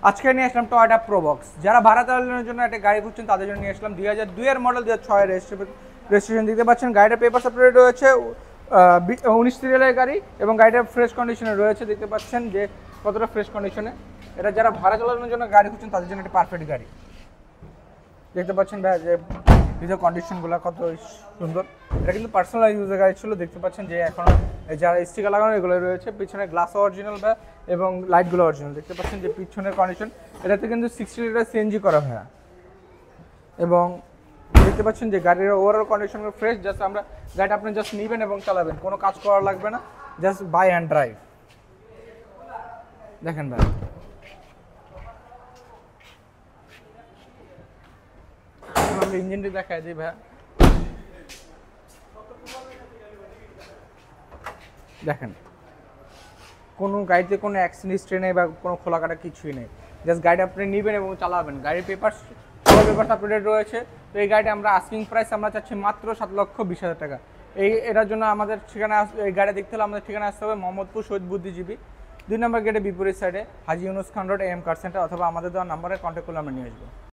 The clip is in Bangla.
আজকে নিয়ে আসলাম টয়োটা প্রোবক্স। যারা ভাড়া চালানোর জন্য একটা গাড়ি খুঁজছেন তাদের জন্য নিয়ে আসলাম 2002 এর মডেল, 2006 রেজিস্ট্রেশন। দিতে পাচ্ছেন গাড়িটা পেপার আপডেট রয়েছে, 19 সিরিয়ালের গাড়ি এবং গাড়িটা ফ্রেশ কন্ডিশনে রয়েছে। দেখতে পাচ্ছেন যে কতটা ফ্রেশ কন্ডিশনে। এটা যারা ভাড়া চালানোর জন্য গাড়ি খুঁজছেন তাদের জন্য একটা পারফেক্ট গাড়ি। দেখতে পাচ্ছেন ভাই যে ভিতর কন্ডিশনগুলো কত সুন্দর। এটা কিন্তু পার্সোনাল ইউজের গাড়ি ছিল। দেখতে পাচ্ছেন যে এখন যারা স্টিকার লাগানো এগুলো রয়েছে, পিছনে গ্লাস অরিজিনাল বা এবং লাইটগুলো অরিজিনাল। দেখতে পাচ্ছেন যে পিছনের কন্ডিশন, এটাতে কিন্তু 60 লিটার সিএনজি করা হয় এবং দেখতে পাচ্ছেন যে গাড়ির ওভারঅল কন্ডিশনগুলো ফ্রেশ। জাস্ট আমরা গাড়িটা আপনি জাস্ট নেবেন এবং চালাবেন, কোনো কাজ করা লাগবে না, জাস্ট বাই অ্যান্ড ড্রাইভ। দেখেন ভাই আমরা ইঞ্জিনটি দেখাই দিই ভাই। দেখেন কোনো গাড়িতে কোনো অ্যাক্সিডেন্ট হিস্ট্রি নেই বা কোনো খোলা কাটা কিছুই নেই। জাস্ট গাড়িটা আপনি নেবেন এবং চালাবেন। গাড়ির পেপার সব পেপার আপডেট রয়েছে। তো এই গাড়িটা আমরা আস্কিং প্রাইস আমরা চাচ্ছি মাত্র 7,20,000 টাকা। এটার জন্য আমাদের ঠিকানা, এই গাড়ি দেখতে হলে আমাদের ঠিকানা আসতে হবে মোহাম্মদপুর শহীদ বুদ্ধিজীবী 2 নম্বর গেটে বিপরীত সাইডে হাজি ইউনুস খান রোড, AM কার সেন্টার, অথবা আমাদের দেওয়ার নাম্বারে কন্ট্যাক্ট করলে আমরা নিয়ে আসবো।